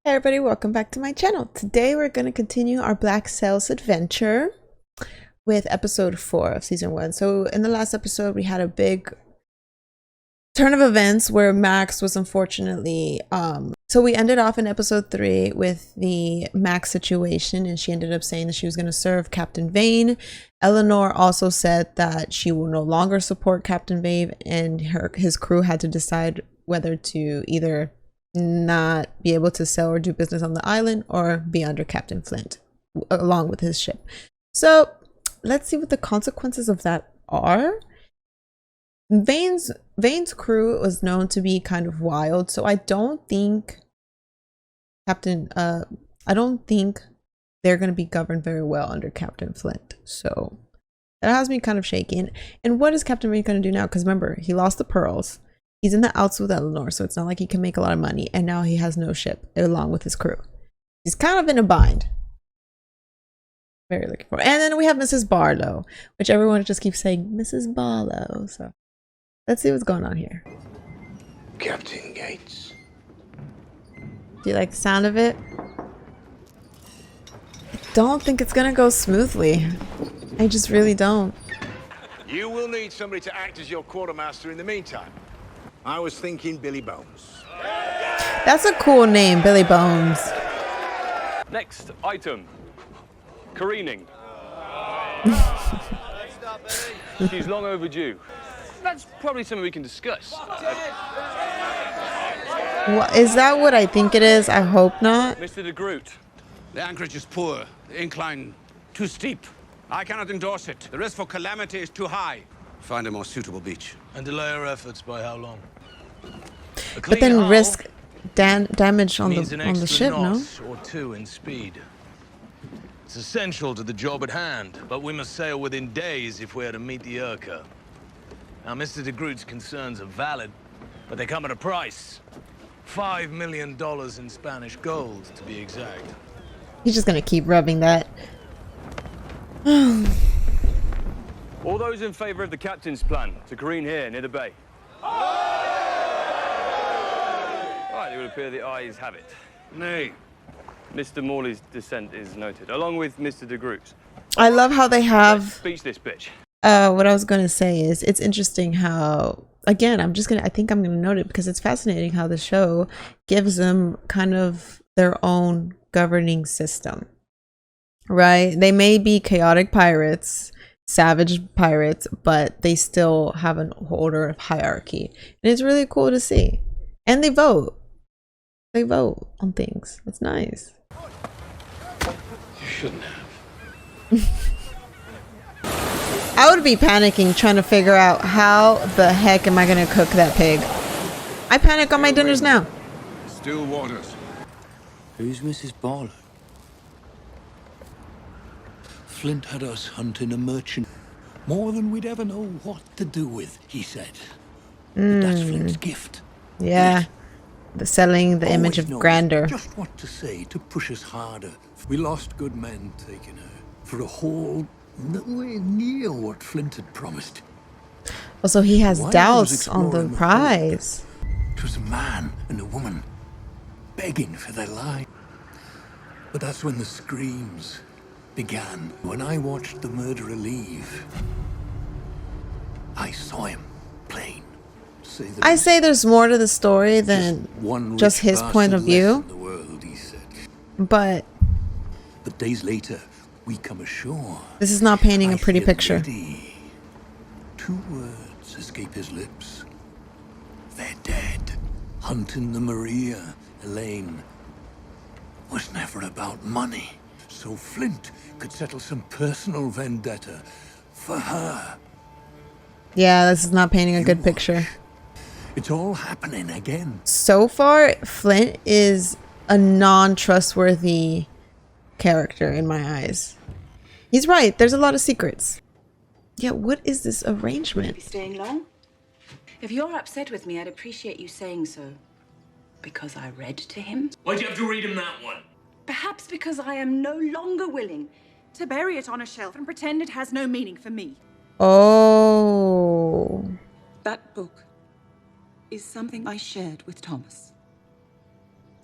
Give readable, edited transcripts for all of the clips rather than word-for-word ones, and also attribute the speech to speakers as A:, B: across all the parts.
A: Hey everybody, welcome back to my channel. Today we're going to continue our Black Sails adventure with episode 4 of season 1. So in the last episode we had a big turn of events where Max was unfortunately so we ended off in episode 3 with the Max situation, and she ended up saying that she was going to serve Captain Vane. Eleanor also said that she will no longer support Captain Vane, and his crew had to decide whether to either not be able to sell or do business on the island or be under Captain Flint along with his ship. So let's see what the consequences of that are. Vane's crew was known to be kind of wild, so I don't think I don't think they're going to be governed very well under Captain Flint. So that has me kind of shaking. And what is Captain Vane going to do now? Because remember, he lost the pearls. He's in the outs with Eleanor, so it's not like he can make a lot of money. And now he has no ship along with his crew. He's kind of in a bind. Very looking for. And then we have Mrs. Barlow, which everyone just keeps saying, Mrs. Barlow. So let's see what's going on here.
B: Captain Gates.
A: Do you like the sound of it? I don't think it's going to go smoothly. I just really don't.
B: You will need somebody to act as your quartermaster in the meantime. I was thinking Billy Bones.
A: That's a cool name, Billy Bones.
C: Next item. Careening. She's long overdue. That's probably something we can discuss.
A: What, is that what I think it is? I hope not.
C: Mr. de Groot.
D: The anchorage is poor, the incline too steep. I cannot endorse it. The risk for calamity is too high. Find a more suitable beach.
E: And delay our efforts by how long?
A: But then risk damage on the ship, no?
E: Or two in speed. It's essential to the job at hand, but we must sail within days if we are to meet the Urca. Now, Mr. de Groot's concerns are valid, but they come at a price. $5 million in Spanish gold, to be exact.
A: He's just gonna keep rubbing that.
C: All those in favor of the captain's plan to careen here near the bay. Right, it would appear the ayes have it.
D: Nay.
C: Mr. Morley's dissent is noted, along with Mr. de Groot's.
A: I love how they have.
C: Let's beach this bitch.
A: What I was gonna say is it's interesting how, again, I think I'm gonna note it because it's fascinating how the show gives them kind of their own governing system, right? They may be chaotic pirates, savage pirates, but they still have an order of hierarchy, and it's really cool to see. And they vote on things. It's nice.
D: You shouldn't have.
A: I would be panicking trying to figure out how the heck am I gonna cook that pig. I panic on my dinners now.
D: Still waters.
F: Who's Mrs. Barlow? Flint had us hunting a merchant. More than we'd ever know what to do with, he said. But that's Flint's gift.
A: Yeah. The selling the image
F: Always
A: of
F: knows
A: grandeur.
F: just what to say to push us harder. We lost good men taking her for a haul nowhere near what Flint had promised.
A: Also, he has
F: While I was
A: doubts on the
F: exploring the
A: prize.
F: It was a man and a woman begging for their life. But that's when the screams began. When I watched the murderer leave, I saw him plain.
A: I say there's more to the story than just his point of view.
F: The world, he said.
A: But
F: Days later, we come ashore.
A: this is not painting a
F: I
A: pretty
F: hear
A: picture.
F: Lady. 2 words escape his lips. They're dead. Hunting the Maria, Elaine, was never about money. So Flint could settle some personal vendetta for her.
A: Yeah, this is not painting a good picture.
F: It's all happening again.
A: So far, Flint is a non-trustworthy character in my eyes. He's right. There's a lot of secrets. Yeah, what is this arrangement?
G: Be staying long? If you're upset with me, I'd appreciate you saying so. Because I read to him?
E: Why'd you have to read him that one?
G: Perhaps because I am no longer willing
H: To bury it on a shelf and pretend it has no meaning for me.
A: Oh.
G: That book is something I shared with Thomas.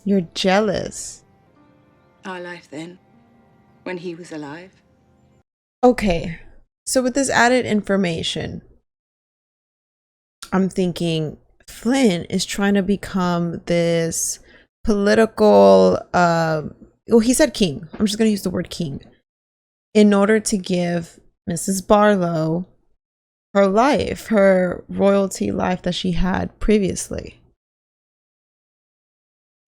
A: You're jealous.
G: Our life then, when he was alive.
A: Okay, so with this added information, I'm thinking Flynn is trying to become this political, well, he said king. I'm just going to use the word king in order to give Mrs. Barlow her life, her royalty life that she had previously.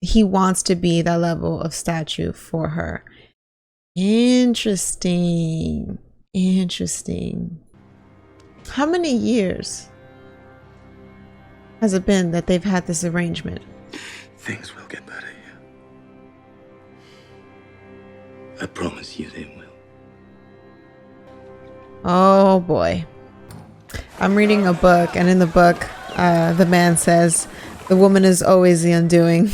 A: He wants to be that level of statue for her. Interesting. Interesting. How many years has it been that they've had this arrangement?
B: Things will get better here. I promise you they will.
A: Oh boy. I'm reading a book, and in the book, the man says, the woman is always the undoing.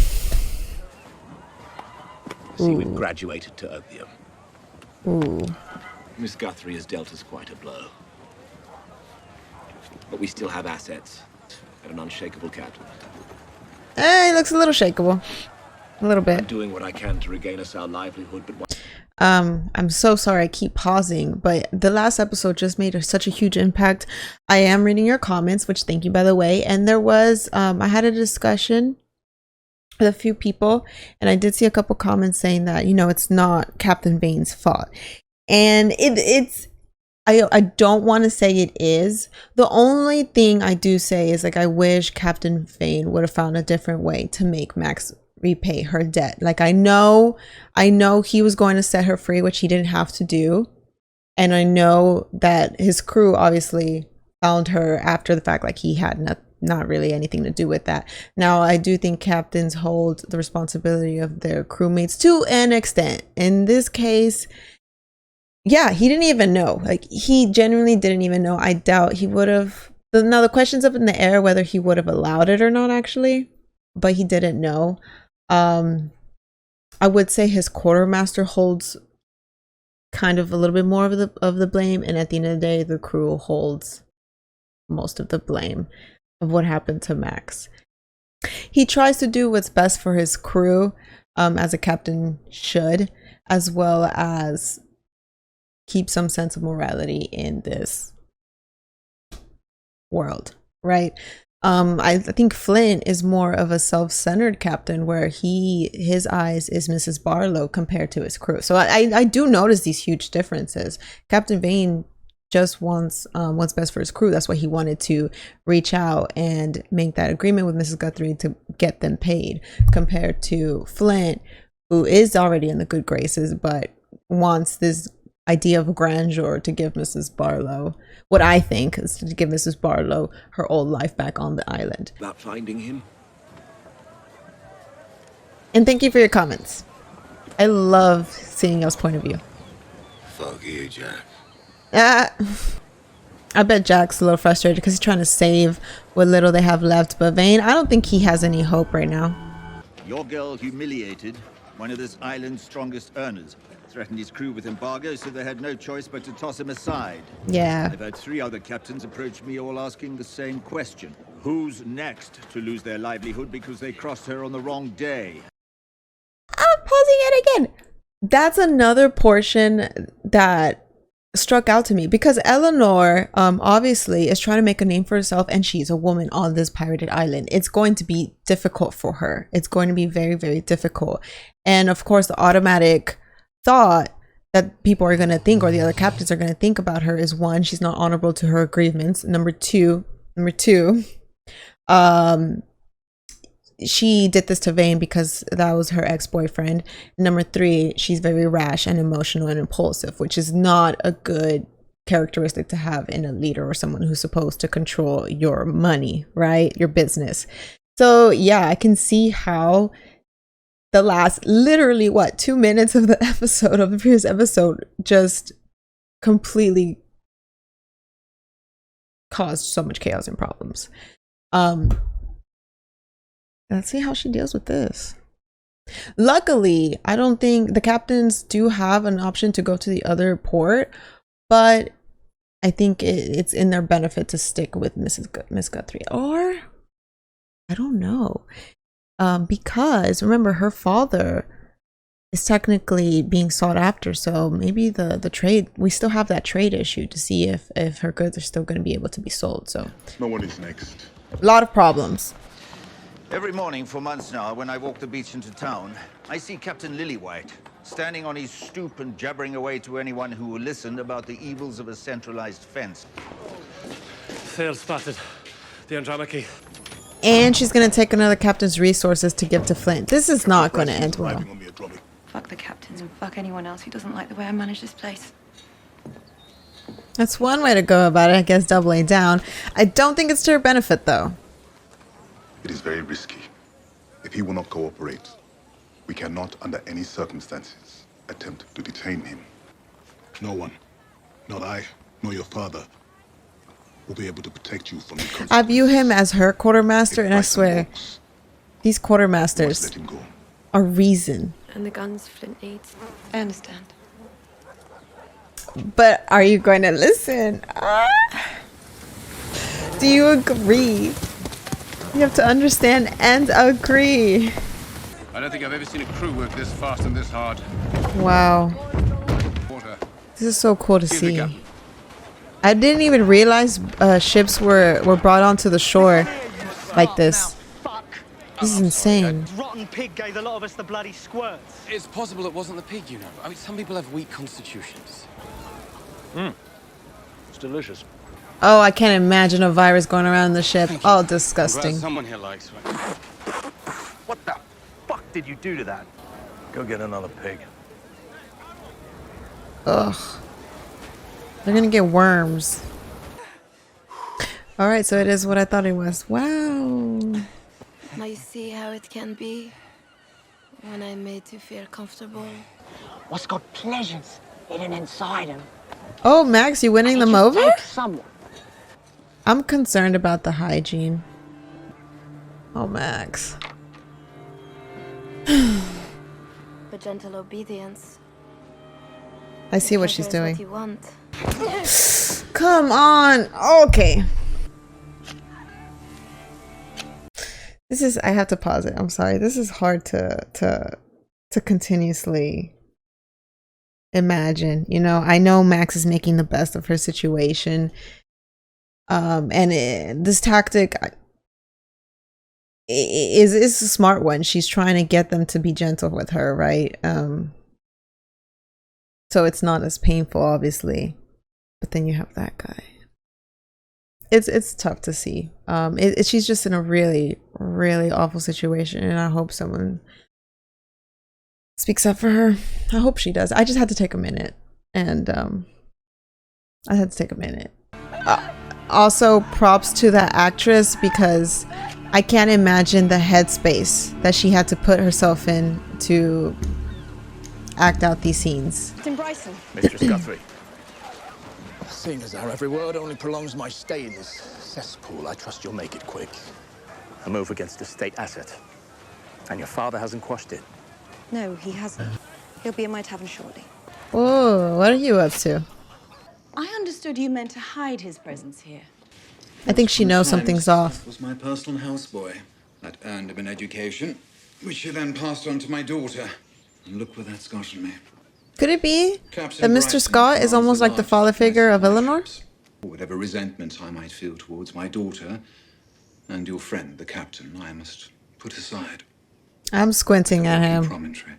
B: See, we've graduated to opium.
A: Ooh.
B: Miss Guthrie has dealt us quite a blow. But we still have assets and an unshakable captain.
A: He looks a little shakeable. A little
B: I'm
A: bit.
B: doing what I can to regain us our livelihood, but
A: I'm so sorry I keep pausing, but the last episode just made such a huge impact. I am reading your comments, which thank you, by the way. And there was, I had a discussion with a few people, and I did see a couple comments saying that, you know, it's not Captain Vane's fault. And I don't want to say it is. The only thing I do say is, like, I wish Captain Vane would have found a different way to make Max repay her debt. Like, I know he was going to set her free, which he didn't have to do. And I know that his crew obviously found her after the fact, like he had not really anything to do with that. Now, I do think captains hold the responsibility of their crewmates to an extent. In this case, yeah, he didn't even know. Like, he genuinely didn't even know. I doubt he would have. Now, the question's up in the air whether he would have allowed it or not, actually. But he didn't know. I would say his quartermaster holds kind of a little bit more of the blame, and at the end of the day, the crew holds most of the blame of what happened to Max. He tries to do what's best for his crew, as a captain should, as well as keep some sense of morality in this world, right? I think Flynn is more of a self-centered captain, where his eyes is Mrs. Barlow compared to his crew. So I do notice these huge differences. Captain Vane just wants what's best for his crew. That's why he wanted to reach out and make that agreement with Mrs. Guthrie to get them paid, compared to Flint, who is already in the good graces but wants this idea of grandeur to give Mrs. Barlow, what I think is to give Mrs. Barlow her old life back on the island.
B: about finding him.
A: And thank you for your comments. I love seeing y'all's point of view.
B: Fuck you, Jack.
A: I bet Jack's a little frustrated because he's trying to save what little they have left. But Vane, I don't think he has any hope right now.
I: Your girl humiliated one of this island's strongest earners. Threatened his crew with embargo, so they had no choice but to toss him aside.
A: Yeah.
I: I've had 3 other captains approach me, all asking the same question. Who's next to lose their livelihood because they crossed her on the wrong day?
A: I'm pausing it again. That's another portion that struck out to me, because Eleanor obviously is trying to make a name for herself, and she's a woman on this pirated island. It's going to be difficult for her. It's going to be very, very difficult. And of course, the automatic thought that people are going to think, or the other captains are going to think about her, is, one, she's not honorable to her agreements. Number two, she did this to Vane because that was her ex-boyfriend. Number 3, she's very rash and emotional and impulsive, which is not a good characteristic to have in a leader or someone who's supposed to control your money, right? Your business. So yeah, I can see how the last literally 2 minutes of the episode, of the previous episode, just completely caused so much chaos and problems. Let's see how she deals with this. Luckily, I don't think the captains do have an option to go to the other port, but I think it's in their benefit to stick with Miss Guthrie. Or I don't know. because remember her father is technically being sought after, so maybe the trade, we still have that trade issue to see if her goods are still going to be able to be sold. So
B: No one is next.
A: a lot of problems.
I: Every morning for months now, when I walk the beach into town, I see Captain Lillywhite standing on his stoop and jabbering away to anyone who will listen about the evils of a centralized fence.
C: Sail spotted. The Andromache.
A: And she's going to take another captain's resources to give to Flint. This is not going to end well.
G: Fuck the captains and fuck anyone else who doesn't like the way I manage this place.
A: That's one way to go about it, I guess, doubling down. I don't think it's to her benefit, though.
J: It is very risky. If he will not cooperate, we cannot, under any circumstances, attempt to detain him.
B: No one, not I, nor your father, will be able to protect you from the
A: I
B: consequences.
A: view him as her quartermaster, and I swear, these quartermasters
B: Let him go.
A: are reason.
G: And the guns Flint needs. I understand.
A: But are you going to listen? Do you agree? You have to understand and agree.
D: I don't think I've ever seen a crew work this fast and this hard.
A: Wow.
D: Water.
A: This is so cool to
D: Here's the
A: see.
D: captain.
A: I didn't even realize ships were brought onto the shore like this. This is insane.
K: Rotten pig gave a lot of us the bloody squirts.
D: It's possible it wasn't the pig, you know. I mean, some people have weak constitutions.
C: It's delicious.
A: Oh, I can't imagine a virus going around the ship. Oh, disgusting.
D: Glad someone here likes it.
K: What the fuck did you do to that?
E: Go get another pig.
A: Ugh. They're gonna get worms. Alright, so it is what I thought it was. Wow.
G: Now you see how it can be when I'm made to feel comfortable.
K: What's got pleasures hidden inside him?
A: Oh, Max, you winning them over?
K: Take someone.
A: I'm concerned about the hygiene. Oh, Max.
G: But gentle obedience.
A: I see what she's
G: Pleasure is
A: doing.
G: what you want.
A: Come on. Okay. This is, I have to pause it. I'm sorry. This is hard to continuously imagine. You know, I know Max is making the best of her situation. This tactic is a smart one. She's trying to get them to be gentle with her, right? So it's not as painful, obviously. But then you have that guy. It's tough to see. She's just in a really, really awful situation, and I hope someone speaks up for her. I hope she does. I just had to take a minute, and I had to take a minute. Also, props to that actress, because I can't imagine the headspace that she had to put herself in to act out these scenes.
G: Captain Bryson.
E: Mistress Guthrie.
F: Seeing as how every word only prolongs my stay in this cesspool, I trust you'll make it quick.
K: A move against a state asset. And your father hasn't quashed it.
G: No, he hasn't. He'll be in my tavern shortly.
A: Whoa, what are you up to?
G: I understood you meant to hide his presence here.
A: I think she knows something's off.
L: Was my personal houseboy that earned him an education, which he then passed on to my daughter. And look where that's gotten me.
A: Could it be
L: Captain
A: that Mr.
L: Bryson
A: Scott is almost like the father figure of Eleanor?
L: Whatever resentment I might feel towards my daughter and your friend, the captain, I must put aside.
A: I'm squinting at him.
L: Promontory.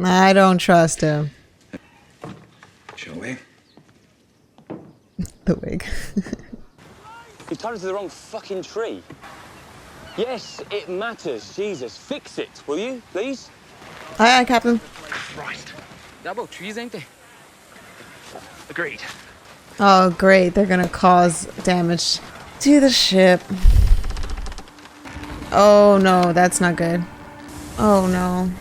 A: I don't trust him.
L: Shall we?
A: The wig.
C: You tied it to the wrong fucking tree. Yes, it matters. Jesus, fix it, will you, please?
A: Aye, aye, Captain.
K: Christ. Double trees, ain't they? Agreed.
A: Oh, great. They're gonna cause damage to the ship. Oh, no. That's not good. Oh, no.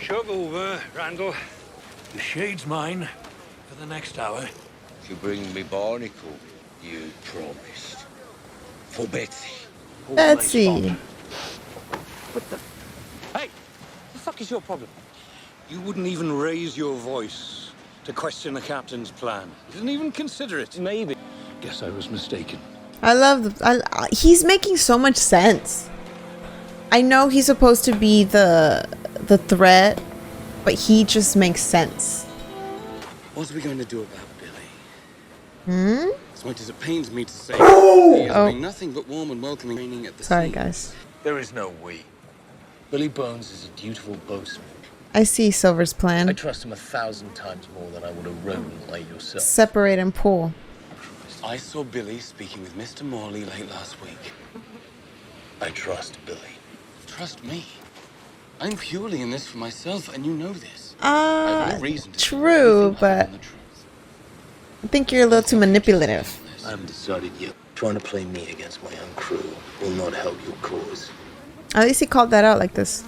F: Shove over, Randall. The shade's mine for the next hour.
I: You bring me barnacle, you promised. For Betsy.
A: Betsy.
C: What the? Hey, the fuck is your problem?
F: You wouldn't even raise your voice to question the captain's plan. You didn't even consider it.
C: Maybe.
F: Guess I was mistaken.
A: I love he's making so much sense. I know he's supposed to be the threat, but he just makes sense.
C: What are we going to do about Billy?
A: Hmm?
C: As much as it pains me to say, he is
A: Oh.
C: doing nothing but warm and welcoming training at the
A: Sorry,
C: sea.
A: guys.
E: There is no we. Billy Bones is a dutiful boatsman.
A: I see Silver's
E: I
A: plan.
E: trust him 1,000 times more than I would a rogue like yourself.
A: Separate and pull.
C: I saw Billy speaking with Mr. Morley late last week.
E: I trust Billy.
C: Trust me. I'm purely in this for myself, and you know this. I have no reason to
A: True, but I think you're a little too manipulative.
E: I haven't decided yet. Trying to play me against my own crew will not help your cause.
A: At least he called that out like this.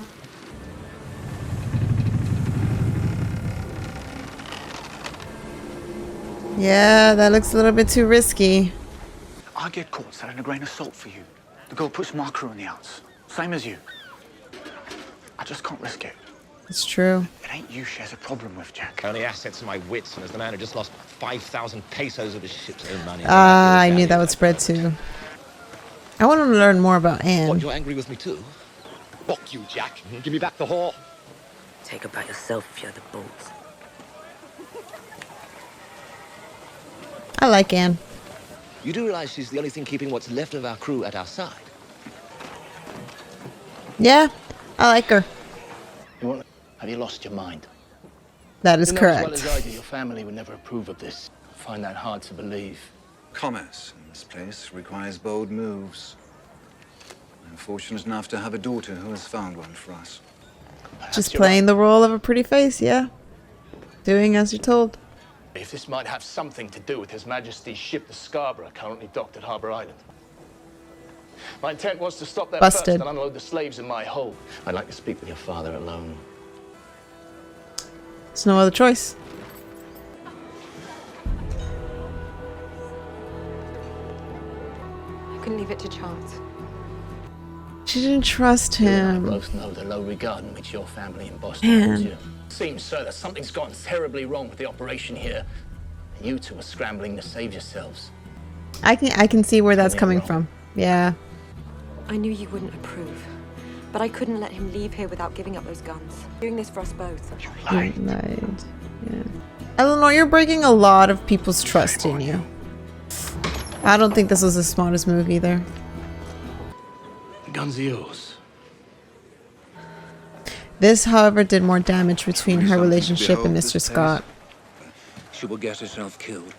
A: Yeah, that looks a little bit too risky.
M: I get caught selling a grain of salt for you. The girl puts my crew on the outs. Same as you. I just can't risk it.
A: It's true.
M: It ain't you she has a problem with, Jack.
N: Only assets are my wits, and as the man who just lost 5,000 pesos of his ship's own money.
A: Ah, I knew that would spread too. I want to learn more about Anne.
N: What, you're angry with me too? Fuck you, Jack. Give me back the whore.
O: Take her back yourself if you're the boat.
A: I like Anne.
N: You do realize she's the only thing keeping what's left of our crew at our side?
A: Yeah, I like her.
K: Have you lost your mind?
A: That is
K: You know
A: correct.
K: as well as I do, your family would never approve of this. I find that hard to believe.
L: Commerce in this place requires bold moves. I'm fortunate enough to have a daughter who has found one for us.
A: Just playing the role of a pretty face, yeah. Doing as you're told.
K: If this might have something to do with His Majesty's ship, the Scarborough, currently docked at Harbour Island. My intent was to stop there first
A: Busted.
K: and unload the slaves in my hold. I'd like to speak with your father alone.
A: There's no other choice.
G: I couldn't leave it to chance.
A: She didn't trust
K: You and I
A: him.
K: both know the low regard in which your family in Boston
A: Man.
K: holds you. Seems, sir, that something's gone terribly wrong with the operation here. And you two are scrambling to save yourselves.
A: I can see where that's coming from. Yeah.
G: I knew you wouldn't approve, but I couldn't let him leave here without giving up those guns. Doing this for us both.
A: Lied. Yeah. Eleanor, you're breaking a lot of people's trust in you. I don't think this was the smartest move either.
K: The guns are yours.
A: This, however, did more damage between her relationship and Mr. Scott.
L: She will get herself killed.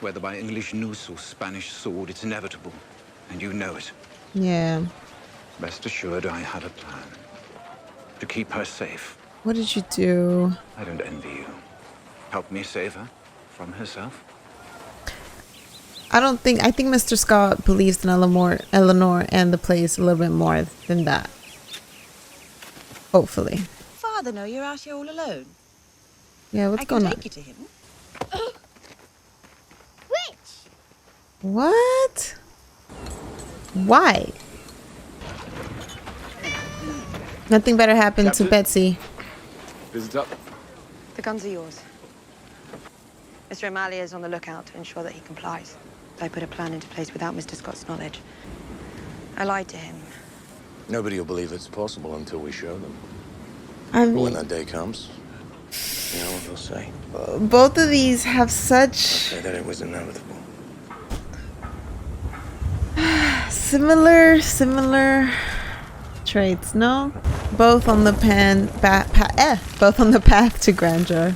L: Whether by English noose or Spanish sword, it's inevitable. And you know it.
A: Yeah.
L: Rest assured, I had a plan. To keep her safe.
A: What did you do?
L: I don't envy you. Help me save her from herself.
A: I think Mr. Scott believes in Eleanor and the place a little bit more than that. Hopefully.
P: Father know you're out here all alone?
A: Yeah, what's
P: I can
A: going on?
P: take you to him.
A: What? Why? Nothing better happened to Betsy.
C: Visit up.
G: The guns are yours. Mr. O'Malley is on the lookout to ensure that he complies. I put a plan into place without Mr. Scott's knowledge. I lied to him.
E: Nobody will believe it's possible until we show them.
A: I
E: But when
A: mean,
E: that day comes, you know what they'll say.
A: both of these have such
E: Say that it was inevitable.
A: similar traits, no? Both on the both on the path to grandeur.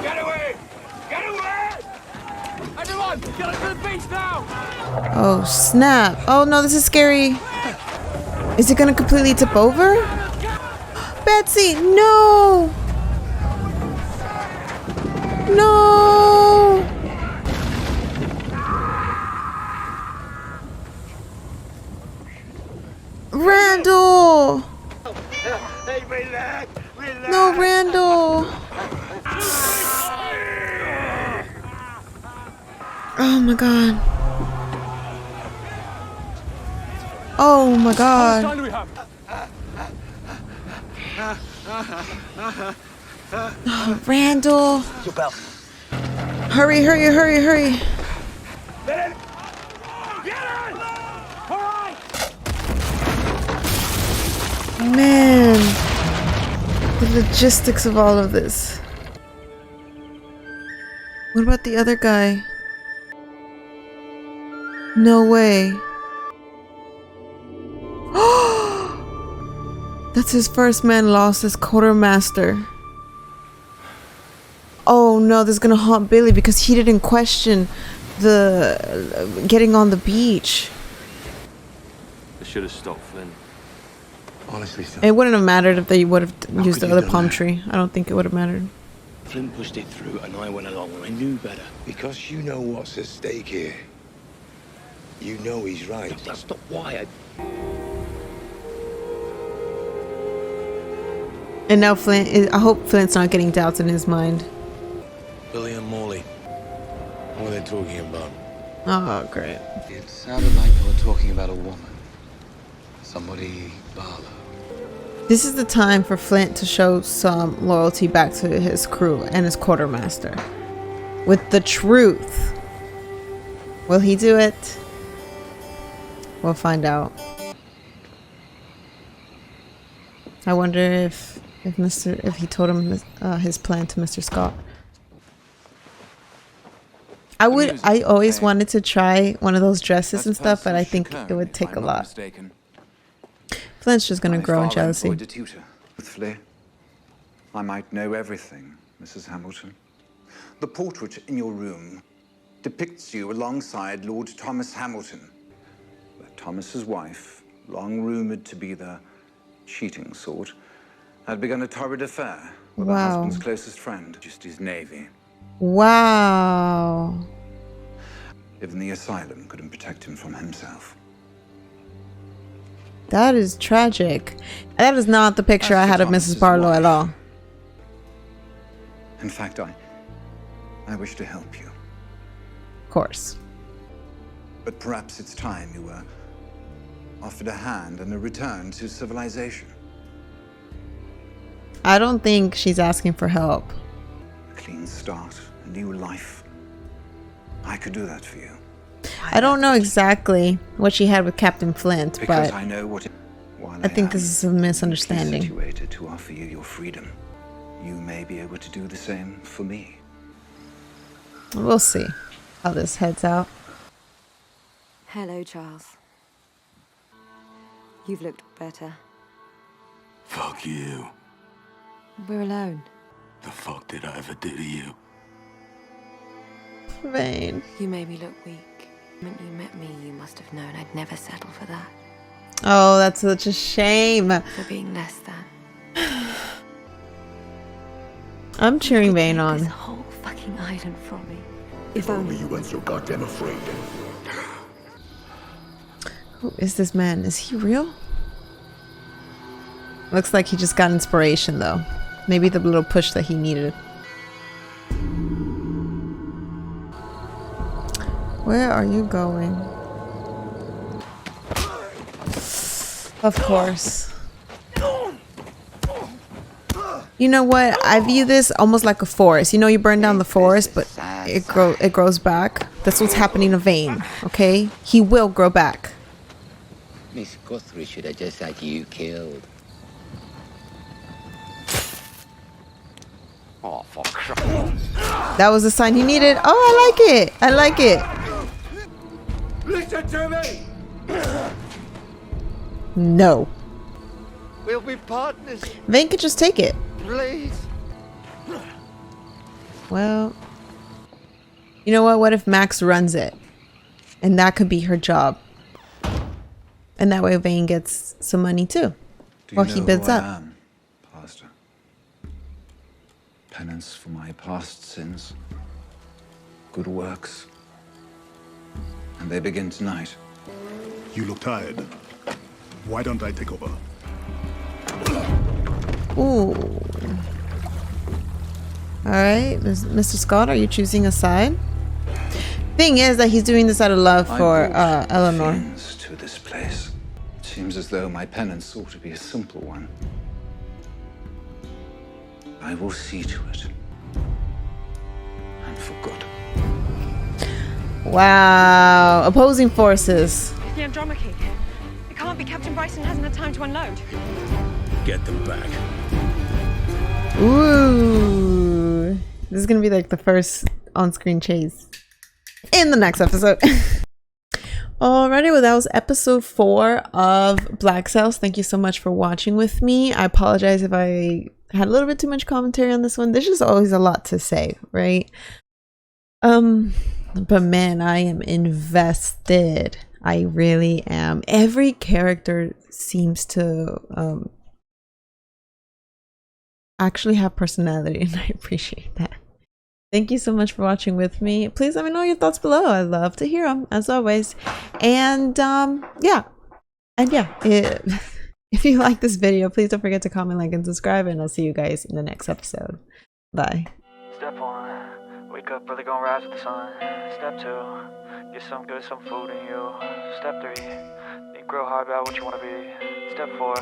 C: Get away! Get away! Everyone, get up to the beach now!
A: Oh snap! Oh no, this is scary. Is it gonna completely tip over? Betsy, no! No! Randall!
C: Hey, relax! Relax!
A: No, Randall! Oh my god. Oh my god.
C: How much time do we have?
A: Randall. Hurry, hurry, hurry, hurry.
B: Get in! Get in! All right!
A: Man, the logistics of all of this. What about the other guy? No way. That's his first man lost as quartermaster. Oh no, this is gonna haunt Billy because he didn't question the getting on the beach.
C: They should have stopped Flynn.
B: Honestly, Phil.
A: It wouldn't have mattered if they would have used the other palm tree. I don't think it would have mattered.
B: Flynn pushed it through and I went along and I knew better. Because you know what's at stake here. You know he's right.
C: That's not why
A: And now Flint, I hope Flint's not getting doubts in his mind.
E: Billy and Morley. What are they talking about?
A: Oh, great.
L: It sounded like they were talking about a woman. Somebody Barlow.
A: This is the time for Flint to show some loyalty back to his crew and his quartermaster. With the truth. Will he do it? We'll find out. I wonder if he told him his plan to Mr. Scott. I always wanted to try one of those dresses and stuff, but I think it would take a lot. Flint's just gonna grow in jealousy.
L: Truthfully, I might know everything, Mrs. Hamilton. The portrait in your room depicts you alongside Lord Thomas Hamilton. But Thomas's wife, long rumored to be the cheating sort, had begun a torrid affair with her husband's closest friend, just his navy.
A: Wow.
L: Even the asylum couldn't protect him from himself.
A: That is tragic. That is not the picture I had of Mrs. Barlow at all.
L: In fact, I wish to help you.
A: Of course.
L: But perhaps it's time you were offered a hand and a return to civilization.
A: I don't think she's asking for help.
L: A clean start, a new life. I could do that for you.
A: I don't know exactly what she had with Captain Flint,
L: Because
A: but
L: I know what
A: I think this is a misunderstanding.
L: Situated to offer you your freedom, you may be able to do the same for me.
A: We'll see how this heads out.
G: Hello, Charles. You've looked better.
F: Fuck you.
G: We're alone.
F: The fuck did I ever do to you?
A: Vane.
G: You made me look weak. When you met me, you must have known I'd never settle for that.
A: Oh, that's such a shame.
G: For being less than.
A: I'm cheering Vane on.
G: This whole fucking island from me.
F: If only you weren't so goddamn afraid.
A: Who is this man? Is he real? Looks like he just got inspiration though. Maybe the little push that he needed. Where are you going? Of course. You know what? I view this almost like a forest. You know, you burn down the forest, but it grows back. That's what's happening to Vane, okay? He will grow back.
O: Miss Guthrie should have just had you killed.
M: Oh, for crap.
A: That was the sign he needed. Oh, I like it. I like it.
B: Listen to me!
A: No.
B: We'll be partners.
A: Vane could just take it.
B: Please.
A: Well, you know what? What if Max runs it? And that could be her job. And that way Vane gets some money too. Or he bids up.
L: I am, Pastor? Penance for my past sins. Good works. And they begin tonight.
J: You look tired. Why don't I take over?
A: Ooh. Alright, Mr. Scott, are you choosing a side? Thing is that he's doing this out of love for Eleanor.
L: To this place. It seems as though my penance ought to be a simple one. I will see to it. And for good.
A: Wow. Opposing forces.
G: The Andromache. It can't be. Captain Bryson hasn't had time to unload.
E: Get them back.
A: Ooh. This is gonna be like the first on-screen chase in the next episode. Alrighty, well that was episode 4 of Black Sails. Thank you so much for watching with me. I apologize if I had a little bit too much commentary on this one. There's just always a lot to say, right? But man, I am invested. I really am. Every character seems to actually have personality, and I appreciate that. Thank you so much for watching with me. Please let me know your thoughts below. I love to hear them, as always. And if you like this video, please don't forget to comment, like, and subscribe, and I'll see you guys in the next episode. Bye.
Q: Step 1, wake up early, gonna rise with the sun. Step 2, get some good, some food in you. Step 3, think real hard about what you wanna be. Step 4,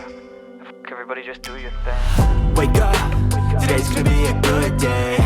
Q: everybody just do your thing.
R: Wake up, today's gonna be a good day.